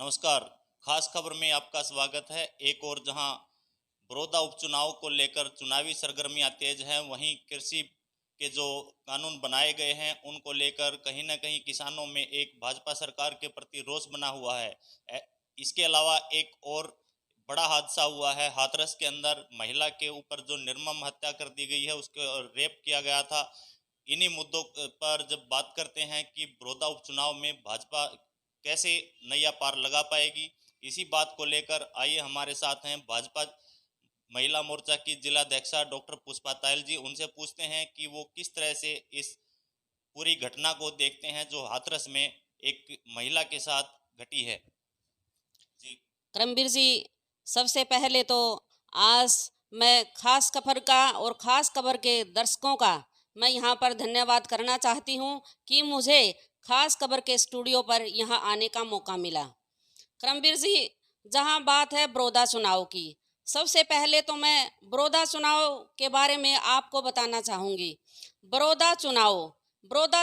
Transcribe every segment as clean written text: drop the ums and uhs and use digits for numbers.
नमस्कार। खास खबर में आपका स्वागत है। एक और जहां बड़ौदा उपचुनाव को लेकर चुनावी सरगर्मियां तेज हैं, वहीं कृषि के जो कानून बनाए गए हैं उनको लेकर कहीं ना कहीं किसानों में एक भाजपा सरकार के प्रति रोष बना हुआ है। इसके अलावा एक और बड़ा हादसा हुआ है। हाथरस के अंदर महिला के ऊपर जो निर्मम हत्या कर दी गई है, उसके रेप किया गया था। इन्हीं मुद्दों पर जब बात करते हैं कि बड़ौदा उपचुनाव में भाजपा कैसे नैया पार लगा पाएगी, इसी बात को लेकर आइए हमारे साथ हैं भाजपा महिला मोर्चा की जिलाध्यक्षा डॉक्टर पुष्पा तायल जी। उनसे पूछते हैं कि वो किस तरह से इस पूरी घटना को देखते हैं जो हाथरस में एक महिला के साथ घटी है। जी। करमबीर जी, सबसे पहले तो आज मैं खास खबर का और खास खबर के दर्शकों का मैं यहाँ पर धन्यवाद करना चाहती हूँ कि मुझे खास खबर के स्टूडियो पर यहाँ आने का मौका मिला। करमबीर जी, जहाँ बात है बड़ौदा चुनाव की, सबसे पहले तो मैं बड़ौदा चुनाव के बारे में आपको बताना चाहूँगी। बड़ौदा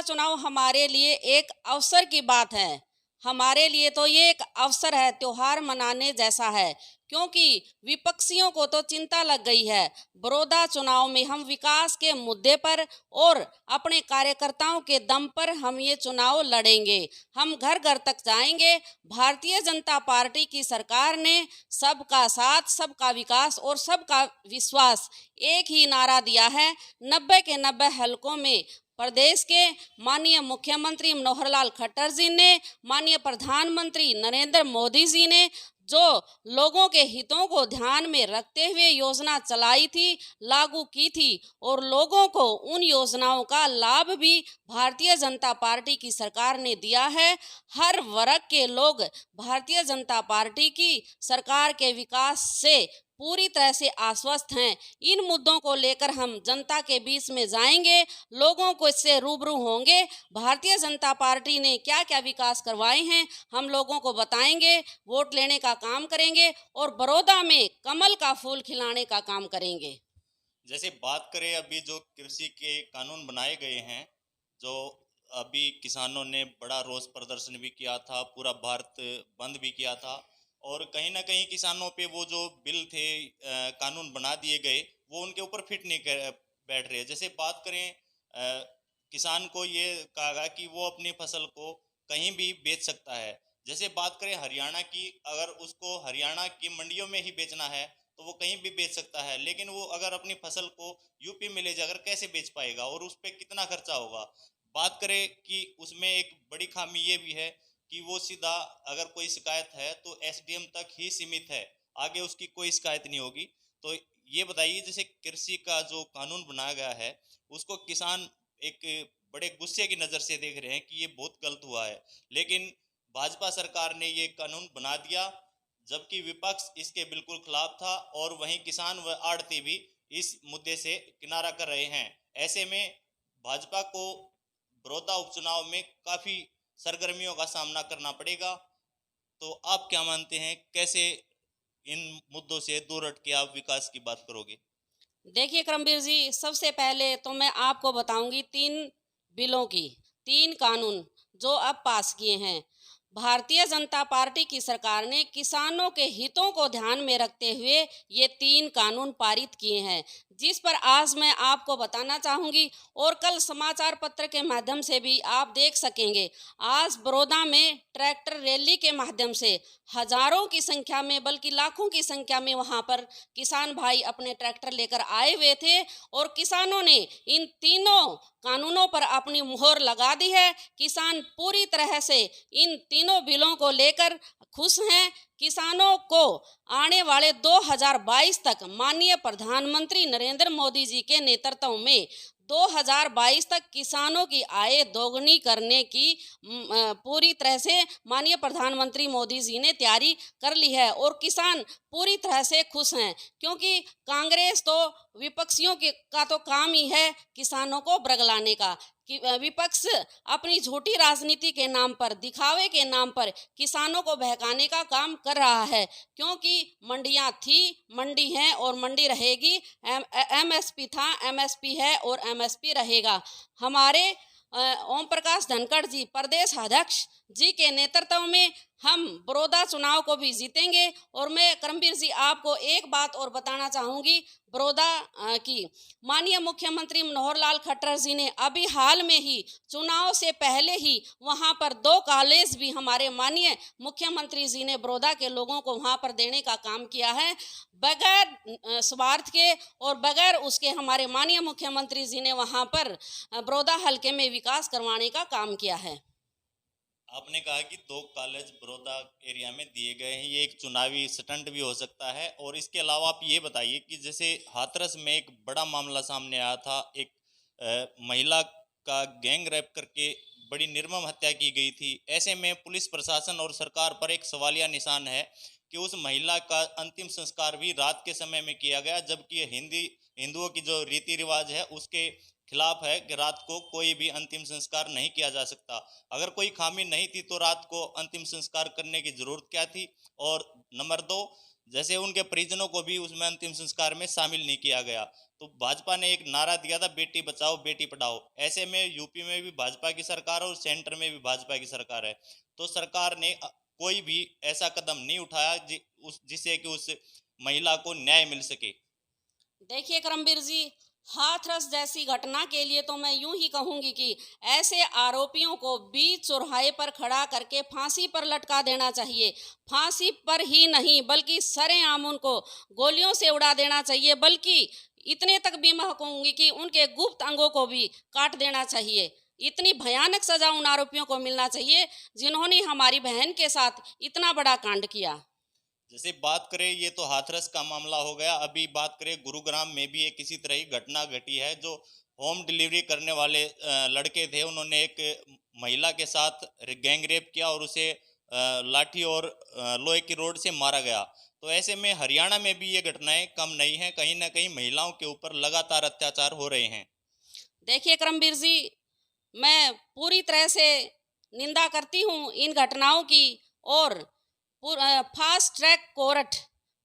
चुनाव हमारे लिए एक अवसर की बात है। हमारे लिए तो ये एक अवसर है, त्योहार मनाने जैसा है, क्योंकि विपक्षियों को तो चिंता लग गई है। बड़ौदा चुनाव में हम विकास के मुद्दे पर और अपने कार्यकर्ताओं के दम पर हम ये चुनाव लड़ेंगे। हम घर घर तक जाएंगे। भारतीय जनता पार्टी की सरकार ने सबका साथ, सबका विकास और सबका विश्वास एक ही नारा दिया है। 90 के 90 हलकों में प्रदेश के माननीय मुख्यमंत्री मनोहर लाल खट्टर जी ने, माननीय प्रधानमंत्री नरेंद्र मोदी जी ने जो लोगों के हितों को ध्यान में रखते हुए योजना चलाई थी, लागू की थी, और लोगों को उन योजनाओं का लाभ भी भारतीय जनता पार्टी की सरकार ने दिया है। हर वर्ग के लोग भारतीय जनता पार्टी की सरकार के विकास से पूरी तरह से आश्वस्त हैं। इन मुद्दों को लेकर हम जनता के बीच में जाएंगे, लोगों को इससे रूबरू होंगे। भारतीय जनता पार्टी ने क्या क्या विकास करवाए हैं हम लोगों को बताएंगे, वोट लेने का काम करेंगे और बड़ौदा में कमल का फूल खिलाने का काम करेंगे। जैसे बात करें अभी जो कृषि के कानून बनाए गए हैं, जो अभी किसानों ने बड़ा रोष प्रदर्शन भी किया था, पूरा भारत बंद भी किया था, और कहीं ना कहीं किसानों पे वो जो बिल थे, कानून बना दिए गए, वो उनके ऊपर फिट नहीं बैठ रहे। जैसे बात करें, किसान को ये कहा गया कि वो अपनी फसल को कहीं भी बेच सकता है। जैसे बात करें हरियाणा की, अगर उसको हरियाणा की मंडियों में ही बेचना है तो वो कहीं भी बेच सकता है, लेकिन वो अगर अपनी फसल को यूपी में ले जाकर कैसे बेच पाएगा और उस पर कितना खर्चा होगा। बात करें कि उसमें एक बड़ी खामी ये भी है कि वो सीधा अगर कोई शिकायत है तो एसडीएम तक ही सीमित है, आगे उसकी कोई शिकायत नहीं होगी। तो ये बताइए, जैसे कृषि का जो कानून बनाया गया है उसको किसान एक बड़े गुस्से की नज़र से देख रहे हैं कि ये बहुत गलत हुआ है, लेकिन भाजपा सरकार ने ये कानून बना दिया, जबकि विपक्ष इसके बिल्कुल खिलाफ था, और वहीं किसान व आड़ती भी इस मुद्दे से किनारा कर रहे हैं। ऐसे में भाजपा को बड़ौदा उपचुनाव में काफी सरगर्मियों का सामना करना पड़ेगा। तो आप क्या मानते हैं, कैसे इन मुद्दों से दूर हट के आप विकास की बात करोगे? देखिए करमबीर जी, सबसे पहले तो मैं आपको बताऊंगी 3 बिलों की, 3 कानून जो अब पास किए हैं। भारतीय जनता पार्टी की सरकार ने किसानों के हितों को ध्यान में रखते हुए ये 3 कानून पारित किए हैं, जिस पर आज मैं आपको बताना चाहूँगी और कल समाचार पत्र के माध्यम से भी आप देख सकेंगे। आज बड़ौदा में ट्रैक्टर रैली के माध्यम से हजारों की संख्या में, बल्कि लाखों की संख्या में वहाँ पर किसान भाई अपने ट्रैक्टर लेकर आए हुए थे और किसानों ने इन 3 कानूनों पर अपनी मुहर लगा दी है। किसान पूरी तरह से इन 3 बिलों को लेकर खुश हैं। किसानों को आने वाले 2022 तक माननीय प्रधानमंत्री नरेंद्र मोदी जी के नेतृत्व में 2022 तक किसानों की आय दोगुनी करने की पूरी तरह से माननीय प्रधानमंत्री मोदी जी ने तैयारी कर ली है और किसान पूरी तरह से खुश हैं, क्योंकि कांग्रेस तो विपक्षियों का तो काम ही है किसानों को बरगलाने का। कि विपक्ष अपनी झूठी राजनीति के नाम पर, दिखावे के नाम पर किसानों को बहकाने का काम कर रहा है, क्योंकि मंडियां थी, मंडी हैं और मंडी रहेगी। एमएसपी था, एमएसपी है और एमएसपी रहेगा। हमारे ओम प्रकाश धनखड़ जी प्रदेश अध्यक्ष जी के नेतृत्व में हम बड़ौदा चुनाव को भी जीतेंगे। और मैं करमबीर जी आपको एक बात और बताना चाहूँगी बड़ौदा की। माननीय मुख्यमंत्री मनोहर लाल खट्टर जी ने अभी हाल में ही चुनाव से पहले ही वहाँ पर 2 कॉलेज भी हमारे माननीय मुख्यमंत्री जी ने बड़ौदा के लोगों को वहाँ पर देने का काम किया है। बगैर स्वार्थ के और बगैर उसके हमारे माननीय मुख्यमंत्री जी ने वहाँ पर बड़ौदा हल्के में विकास करवाने का काम किया है। आपने कहा कि 2 कॉलेज बड़ौदा एरिया में दिए गए हैं, ये एक चुनावी स्टंट भी हो सकता है। और इसके अलावा आप ये बताइए कि जैसे हाथरस में एक बड़ा मामला सामने आया था, एक महिला का गैंग रेप करके बड़ी निर्मम हत्या की गई थी। ऐसे में पुलिस प्रशासन और सरकार पर एक सवालिया निशान है कि उस महिला का अंतिम संस्कार भी रात के समय में किया गया, जबकि हिंदुओं की जो रीति रिवाज है उसके खिलाफ है कि रात को कोई भी अंतिम संस्कार नहीं किया जा सकता। अगर कोई खामी नहीं थी तो रात को अंतिम संस्कार करने की जरूरत क्या थी? और नंबर 2, जैसे उनके परिजनों को भी उसमें अंतिम संस्कार में शामिल नहीं किया गया। तो भाजपा ने एक नारा दिया था, बेटी बचाओ बेटी पढ़ाओ। ऐसे में यूपी में भी भाजपा की सरकार और सेंटर में भी भाजपा की सरकार है, तो सरकार ने कोई भी ऐसा कदम नहीं उठाया जिससे कि उस महिला को न्याय मिल सके। देखिए करमबीर जी, हाथरस जैसी घटना के लिए तो मैं यूं ही कहूंगी कि ऐसे आरोपियों को बीच चौराहे पर खड़ा करके फांसी पर लटका देना चाहिए। फांसी पर ही नहीं बल्कि सरेआम उनको गोलियों से उड़ा देना चाहिए, बल्कि इतने तक भी मैं कहूंगी कि उनके गुप्त अंगों को भी काट देना चाहिए। इतनी भयानक सजा उन आरोपियों को मिलना चाहिए जिन्होंने हमारी बहन के साथ इतना बड़ा कांड किया। जैसे बात करें, ये तो हाथरस का मामला हो गया। अभी बात करें, गुरुग्राम में भी एक किसी तरह की घटना घटी है। जो होम डिलीवरी करने वाले लड़के थे, उन्होंने एक महिला के साथ गैंग रेप किया और उसे लाठी और लोहे की रोड से मारा गया। तो ऐसे में हरियाणा में भी ये घटनाएं कम नहीं है, कहीं ना कहीं महिलाओं के ऊपर लगातार अत्याचार हो रहे हैं। देखिए करमबीर जी, मैं पूरी तरह से निंदा करती हूँ इन घटनाओं की। और फास्ट ट्रैक कोर्ट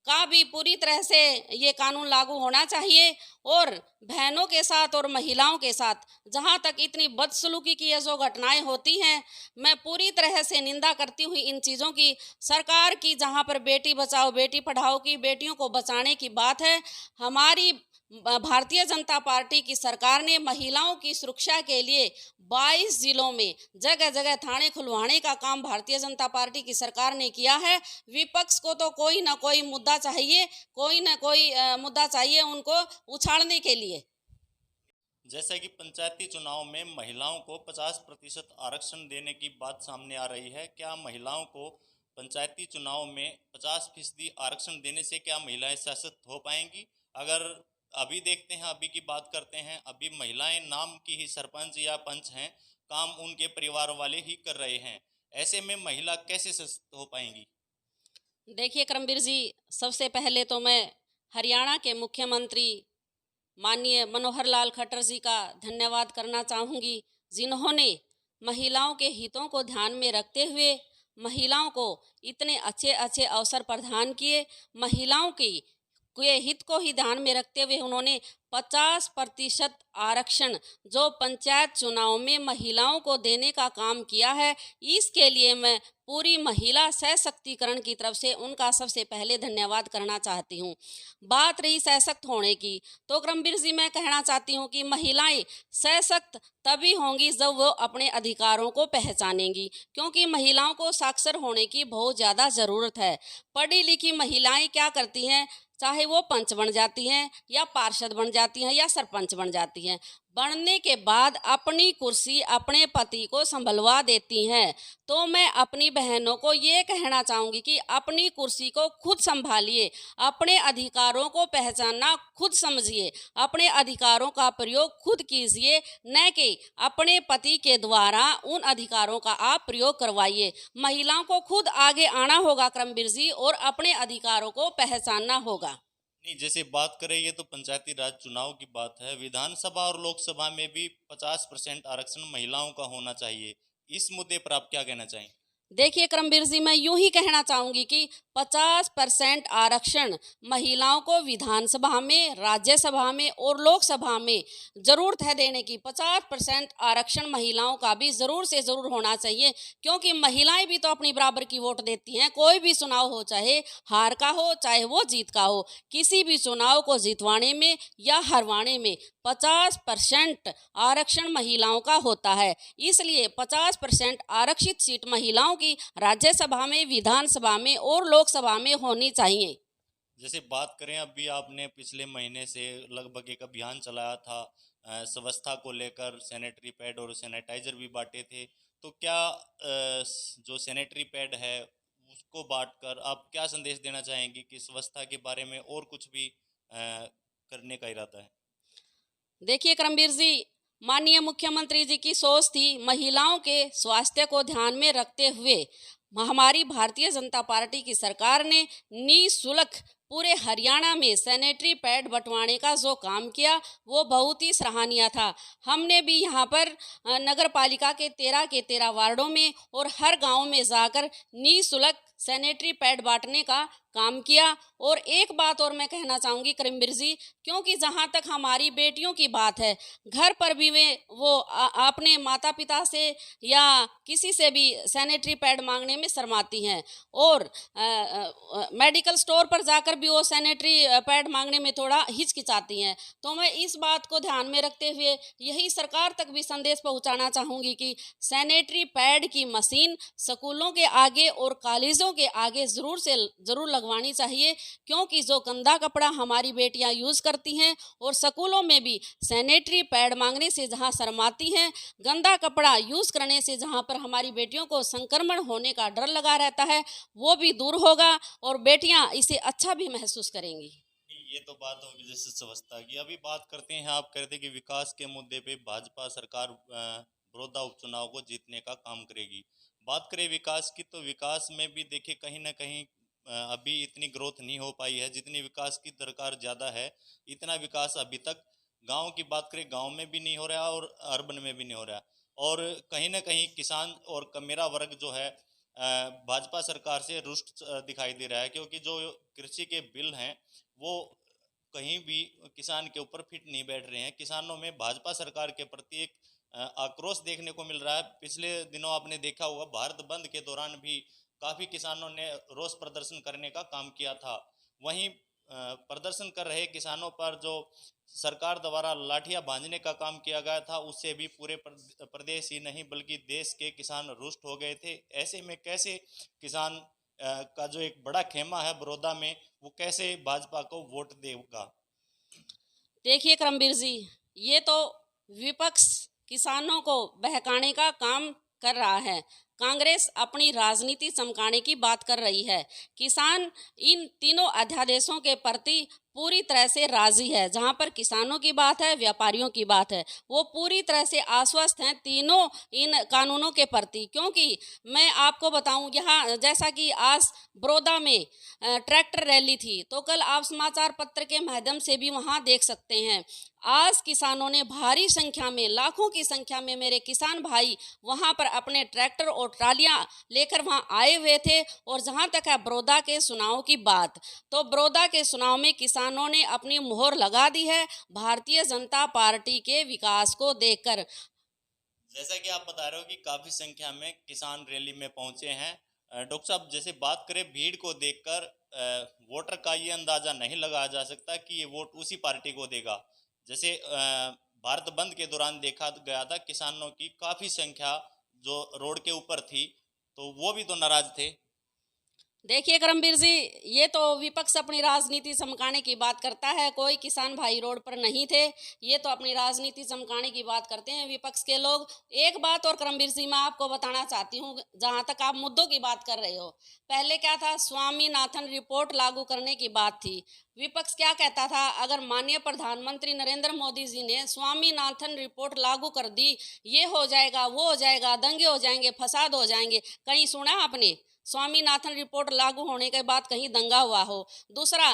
का भी पूरी तरह से ये कानून लागू होना चाहिए। और बहनों के साथ और महिलाओं के साथ जहाँ तक इतनी बदसलूकी की ये जो घटनाएं होती हैं, मैं पूरी तरह से निंदा करती हूँ इन चीज़ों की। सरकार की जहाँ पर बेटी बचाओ बेटी पढ़ाओ की, बेटियों को बचाने की बात है, हमारी भारतीय जनता पार्टी की सरकार ने महिलाओं की सुरक्षा के लिए 22 जिलों में जगह जगह थाने खुलवाने का काम भारतीय जनता पार्टी की सरकार ने किया है। विपक्ष को तो कोई ना कोई मुद्दा चाहिए, कोई ना कोई मुद्दा चाहिए उनको उछालने के लिए। जैसा कि पंचायती चुनाव में महिलाओं को 50% आरक्षण देने की बात सामने आ रही है, क्या महिलाओं को पंचायती चुनाव में 50% आरक्षण देने से क्या महिलाएं सशक्त हो पाएंगी? अगर अभी देखते हैं, अभी की बात करते हैं, अभी महिलाएं नाम की ही सरपंच या पंच हैं, काम उनके परिवार वाले ही कर रहे हैं। ऐसे में महिला कैसे सशक्त हो पाएंगी? देखिए करमबीर जी, सबसे पहले तो मैं हरियाणा के मुख्यमंत्री माननीय मनोहर लाल खट्टर जी का धन्यवाद करना चाहूँगी, जिन्होंने महिलाओं के हितों को ध्यान में रखते हुए महिलाओं को इतने अच्छे अच्छे अवसर प्रदान किए। महिलाओं की के हित को ही ध्यान में रखते हुए उन्होंने 50% आरक्षण जो पंचायत चुनाव में महिलाओं को देने का काम किया है, इसके लिए मैं पूरी महिला सशक्तिकरण की तरफ से उनका सबसे पहले धन्यवाद करना चाहती हूँ। बात रही सशक्त होने की, तो करमबीर जी मैं कहना चाहती हूँ कि महिलाएं सशक्त तभी होंगी जब वो अपने अधिकारों को पहचानेंगी, क्योंकि महिलाओं को साक्षर होने की बहुत ज़्यादा ज़रूरत है। पढ़ी लिखी महिलाएं क्या करती हैं, चाहे वो पंच बन जाती हैं या पार्षद बन जाती हैं या सरपंच बन जाती हैं, बनने के बाद अपनी कुर्सी अपने पति को संभलवा देती हैं। तो मैं अपनी बहनों को ये कहना चाहूँगी कि अपनी कुर्सी को खुद संभालिए, अपने अधिकारों को पहचानना खुद समझिए, अपने अधिकारों का प्रयोग खुद कीजिए, न कि अपने पति के द्वारा उन अधिकारों का आप प्रयोग करवाइए। महिलाओं को खुद आगे आना होगा करमबीर जी, और अपने अधिकारों को पहचानना होगा। नहीं, जैसे बात करें, ये तो पंचायती राज चुनाव की बात है। विधानसभा और लोकसभा में भी 50% आरक्षण महिलाओं का होना चाहिए। इस मुद्दे पर आप क्या कहना चाहेंगे? देखिए करमबीर जी, मैं यूं ही कहना चाहूंगी कि 50% आरक्षण महिलाओं को विधानसभा में, राज्यसभा में और लोकसभा में जरूरत है देने की। 50% आरक्षण महिलाओं का भी जरूर से जरूर होना चाहिए, क्योंकि महिलाएं भी तो अपनी बराबर की वोट देती हैं। कोई भी चुनाव हो, चाहे हार का हो चाहे वो जीत का हो, किसी भी चुनाव को जितवाने में या हरवाने में 50% आरक्षण महिलाओं का होता है। इसलिए 50% आरक्षित सीट महिलाओं की राज्यसभा में, विधानसभा में और लोकसभा में होनी चाहिए। जैसे बात करें, अभी आपने पिछले महीने से लगभग एक अभियान चलाया था स्वच्छता को लेकर, सैनिटरी पैड और सैनिटाइजर भी बांटे थे। तो क्या जो सैनिटरी पैड है उसको बांटकर आप क्या संदेश देना चाहेंगे कि स्वच्छता के बारे में और कुछ भी करने का इरादा है? देखिए करमबीर जी, माननीय मुख्यमंत्री जी की सोच थी महिलाओं के स्वास्थ्य को ध्यान में रखते हुए हमारी भारतीय जनता पार्टी की सरकार ने निःशुल्क पूरे हरियाणा में सैनिटरी पैड बंटवाने का जो काम किया वो बहुत ही सराहनीय था। हमने भी यहाँ पर नगर पालिका के 13 वार्डों में और हर गांव में जाकर निःशुल्क सैनिटरी पैड बांटने का काम किया। और एक बात और मैं कहना चाहूँगी करमबीर जी, क्योंकि जहाँ तक हमारी बेटियों की बात है, घर पर भी वो अपने माता पिता से या किसी से भी सैनिटरी पैड मांगने में शर्माती हैं, और मेडिकल स्टोर पर जाकर भी वो सैनिटरी पैड मांगने में थोड़ा हिचकिचाती हैं। तो मैं इस बात को ध्यान में रखते हुए यही सरकार तक भी संदेश पहुंचाना चाहूँगी कि सैनिटरी पैड की मशीन स्कूलों के आगे और कॉलेजों के आगे ज़रूर से ज़रूर लगवानी चाहिए, क्योंकि जो गंदा कपड़ा हमारी बेटियां यूज़ करती हैं और स्कूलों में भी सैनिटरी पैड मांगने से जहां शर्माती हैं, गंदा कपड़ा यूज़ करने से जहां पर हमारी बेटियों को संक्रमण होने का डर लगा रहता है, वो भी दूर होगा और बेटियां इसे अच्छा भी महसूस करेंगी। ये तो बात होगी जैसे स्वच्छता की। अभी बात करते हैं, आप कहते कि विकास के मुद्दे पे भाजपा सरकार बड़ौदा उपचुनाव को जीतने का काम करेगी। बात करें विकास की, तो विकास में भी देखिए कहीं ना कहीं अभी इतनी ग्रोथ नहीं हो पाई है जितनी विकास की दरकार ज़्यादा है। इतना विकास अभी तक गांव की बात करें, गांव में भी नहीं हो रहा और अर्बन में भी नहीं हो रहा। और कहीं ना कहीं किसान और मेरा वर्ग जो है भाजपा सरकार से रुष्ट दिखाई दे रहा है, क्योंकि जो कृषि के बिल हैं वो कहीं भी किसान के ऊपर फिट नहीं बैठ रहे हैं। किसानों में भाजपा सरकार के प्रति एक आक्रोश देखने को मिल रहा है। पिछले दिनों आपने देखा होगा, भारत बंद के दौरान भी काफ़ी किसानों ने रोष प्रदर्शन करने का काम किया था। वहीं प्रदर्शन कर रहे किसानों पर जो सरकार द्वारा लाठियां बांधने का काम किया गया था, उससे भी पूरे प्रदेश ही नहीं बल्कि देश के किसान रुष्ट हो गए थे। ऐसे में कैसे किसान का जो एक बड़ा खेमा है बड़ौदा में, वो कैसे भाजपा को वोट देगा? देखिए करमबीर जी, ये तो विपक्ष किसानों को बहकाने का काम कर रहा है। कांग्रेस अपनी राजनीति चमकाने की बात कर रही है। किसान इन तीनों अध्यादेशों के प्रति पूरी तरह से राजी है। जहां पर किसानों की बात है, व्यापारियों की बात है, वो पूरी तरह से आश्वस्त हैं तीनों इन कानूनों के प्रति। क्योंकि मैं आपको बताऊं, यहाँ जैसा कि आज बड़ौदा में ट्रैक्टर रैली थी, तो कल आप समाचार पत्र के माध्यम से भी वहां देख सकते हैं। आज किसानों ने भारी संख्या में, लाखों की संख्या में मेरे किसान भाई वहां पर अपने ट्रैक्टर और ट्रालियां लेकर वहां आए हुए थे। और जहां तक है बड़ौदा के चुनाव की बात, तो बड़ौदा के चुनाव में किसानों ने अपनी मोहर लगा दी है भारतीय जनता पार्टी के विकास को देखकर। जैसा कि आप बता रहे हो कि काफ़ी संख्या में किसान रैली में पहुंचे हैं। डॉक्टर साहब, जैसे बात करें भीड़ को देखकर वोटर का ये अंदाज़ा नहीं लगाया जा सकता कि ये वोट उसी पार्टी को देगा। जैसे भारत बंद के दौरान देखा गया था किसानों की काफ़ी संख्या जो रोड के ऊपर थी, तो वो भी तो नाराज थे। देखिए करमबीर जी, ये तो विपक्ष अपनी राजनीति चमकाने की बात करता है। कोई किसान भाई रोड पर नहीं थे, ये तो अपनी राजनीति चमकाने की बात करते हैं विपक्ष के लोग। एक बात और करमबीर जी मैं आपको बताना चाहती हूँ, जहाँ तक आप मुद्दों की बात कर रहे हो, पहले क्या था, स्वामीनाथन रिपोर्ट लागू करने की बात थी। विपक्ष क्या कहता था, अगर माननीय प्रधानमंत्री नरेंद्र मोदी जी ने स्वामीनाथन रिपोर्ट लागू कर दी, ये हो जाएगा, वो हो जाएगा, दंगे हो जाएंगे, फसाद हो जाएंगे। कहीं सुना आपने? स्वामीनाथन रिपोर्ट लागू होने के बाद कहीं दंगा हुआ हो। दूसरा,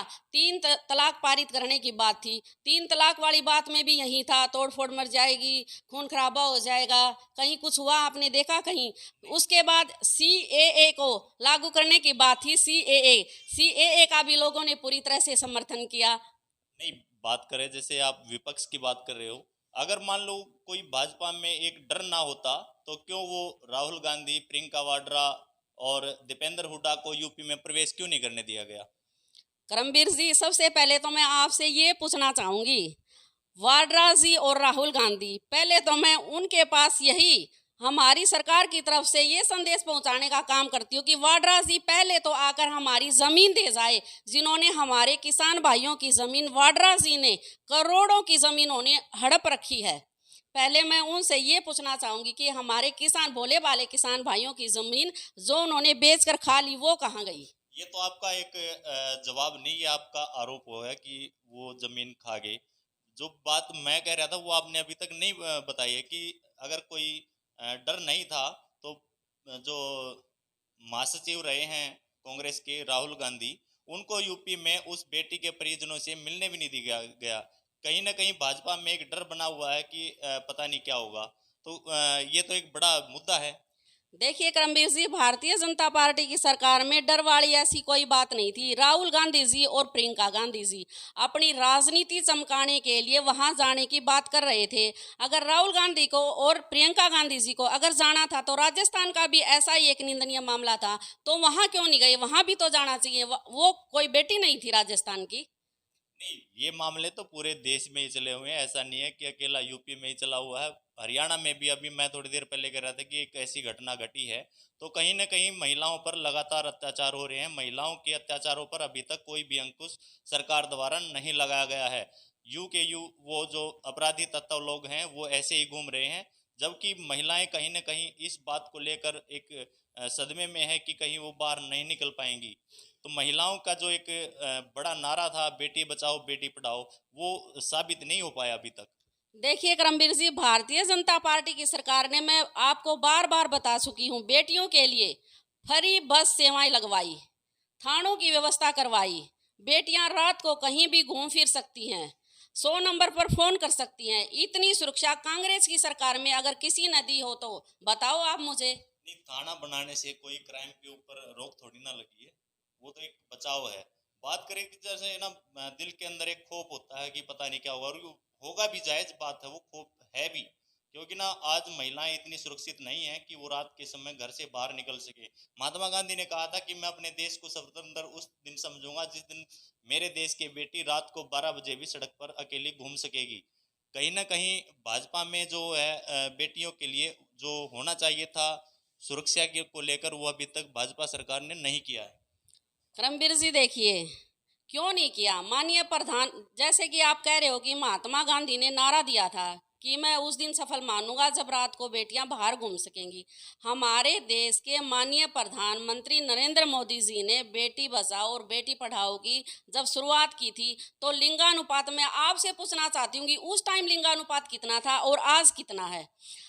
तलाक पारित करने की बात थी, 3 तलाक वाली बात में भी यही था, तोड़-फोड़ मर जाएगी, खून खराबा हो जाएगा, कहीं कुछ हुआ आपने देखा कहीं? उसके बाद सीएए को लागू करने की बात थी, सीएए का भी लोगों ने पूरी तरह से समर्थन किया। नहीं, बात करें जैसे आप विपक्ष की बात कर रहे हो, अगर मान लो कोई भाजपा में एक डर ना होता तो क्यों वो राहुल गांधी, प्रियंका वाड्रा और दीपेंद्र हुड्डा को यूपी में प्रवेश क्यों नहीं करने दिया गया? करमबीर जी, सबसे पहले तो मैं आपसे ये पूछना चाहूंगी, वाड्रा जी और राहुल गांधी, पहले तो मैं उनके पास यही हमारी सरकार की तरफ से ये संदेश पहुंचाने का काम करती हूँ कि वाड्रा जी पहले तो आकर हमारी जमीन दे जाए। जिन्होंने हमारे किसान भाइयों की जमीन, वाड्रा जी ने करोड़ों की जमीन उन्हें हड़प रखी है। पहले मैं उनसे ये पूछना चाहूंगी कि हमारे किसान, भोले भाले किसान भाइयों की जमीन जो उन्होंने बेचकर खा ली, वो कहाँ गई? ये तो आपका एक जवाब नहीं, ये आपका आरोप है कि वो जमीन खा गए। जो बात मैं कह रहा था वो आपने अभी तक नहीं बताई है कि अगर कोई डर नहीं था तो जो महासचिव रहे हैं कांग्रेस के राहुल गांधी, उनको यूपी में उस बेटी के परिजनों से मिलने भी नहीं दिया गया। कहीं ना कहीं भाजपा में एक डर बना हुआ है कि पता नहीं क्या होगा। तो ये तो एक बड़ा मुद्दा है। देखिए करमबीर जी, भारतीय जनता पार्टी की सरकार में डर वाली ऐसी कोई बात नहीं थी। राहुल गांधी जी और प्रियंका गांधी जी अपनी राजनीति चमकाने के लिए वहां जाने की बात कर रहे थे। अगर राहुल गांधी को और प्रियंका गांधी जी को अगर जाना था तो राजस्थान का भी ऐसा ही एक निंदनीय मामला था, तो वहां क्यों नहीं गए? वहां भी तो जाना चाहिए। वो कोई बेटी नहीं थी राजस्थान की? नहीं, ये मामले तो पूरे देश में ही चले हुए हैं, ऐसा नहीं है कि अकेला यूपी में ही चला हुआ है। हरियाणा में भी अभी मैं थोड़ी देर पहले कह रहा था कि एक ऐसी घटना घटी है। तो कहीं ना कहीं महिलाओं पर लगातार अत्याचार हो रहे हैं। महिलाओं के अत्याचारों पर अभी तक कोई भी अंकुश सरकार द्वारा नहीं लगाया गया है। यू के यू वो जो अपराधी तत्व लोग हैं वो ऐसे ही घूम रहे हैं, जबकि महिलाएं कहीं ना कहीं इस बात को लेकर एक सदमे में है कि कहीं वो बाहर नहीं निकल पाएंगी। तो महिलाओं का जो एक बड़ा नारा था, बेटी बचाओ बेटी पढ़ाओ, वो साबित नहीं हो पाया अभी तक। देखिए करमबीर जी, भारतीय जनता पार्टी की सरकार ने, मैं आपको बार बार बता चुकी हूँ, बेटियों के लिए फ्री बस सेवाएं लगवाई, थानों की व्यवस्था करवाई, बेटियां रात को कहीं भी घूम फिर सकती हैं, 100 नंबर पर फोन कर सकती हैं। इतनी सुरक्षा कांग्रेस की सरकार में अगर किसी ने दी हो तो बताओ आप मुझे। नहीं, थाना बनाने से कोई क्राइम के ऊपर रोक थोड़ी ना लगी है, वो तो एक बचाव है। बात करें कि जैसे ना दिल के अंदर एक खौफ होता है कि पता नहीं क्या होगा, और वो होगा भी, जायज बात है, वो खौफ है भी। क्योंकि ना आज महिलाएं इतनी सुरक्षित नहीं है कि वो रात के समय घर से बाहर निकल सके। महात्मा गांधी ने कहा था कि मैं अपने देश को स्वतंत्र उस दिन समझूंगा जिस दिन मेरे देश की बेटी रात को 12 बजे भी सड़क पर अकेली घूम सकेगी। कहीं ना कहीं भाजपा में जो है बेटियों के लिए जो होना चाहिए था सुरक्षा के को लेकर, वो अभी तक भाजपा सरकार ने नहीं किया है। करमबीर जी देखिए, क्यों नहीं किया? माननीय प्रधान, जैसे कि आप कह रहे हो कि महात्मा गांधी ने नारा दिया था कि मैं उस दिन सफल मानूंगा जब रात को बेटियां बाहर घूम सकेंगी। हमारे देश के माननीय प्रधानमंत्री नरेंद्र मोदी जी ने बेटी बचाओ और बेटी पढ़ाओ की जब शुरुआत की थी, तो लिंगानुपात में आपसे पूछना चाहती हूँ कि उस टाइम लिंगानुपात कितना था और आज कितना है?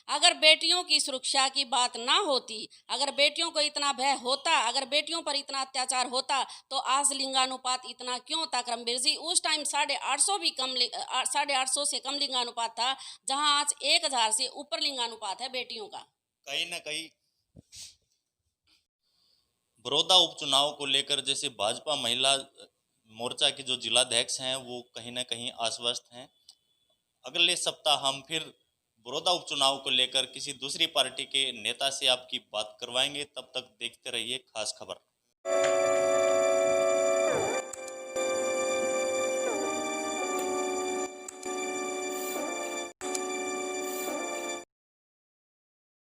अगर बेटियों की सुरक्षा की बात ना होती, अगर बेटियों को इतना भय होता, अगर बेटियों पर इतना अत्याचार होता, तो आज लिंगानुपात इतना क्यों था करमबीर जी? उस टाइम 850 भी कम, 850 से कम लिंगानुपात था, जहां आज 1000 से ऊपर लिंगानुपात है बेटियों का। कहीं ना कहीं बड़ौदा उपचुनाव को लेकर जैसे भाजपा महिला मोर्चा के जो जिलाध्यक्ष हैं वो कहीं ना कहीं आश्वस्त हैं। अगले सप्ताह हम फिर बड़ौदा उपचुनाव को लेकर किसी दूसरी पार्टी के नेता से आपकी बात करवाएंगे। तब तक देखते रहिए खास खबर।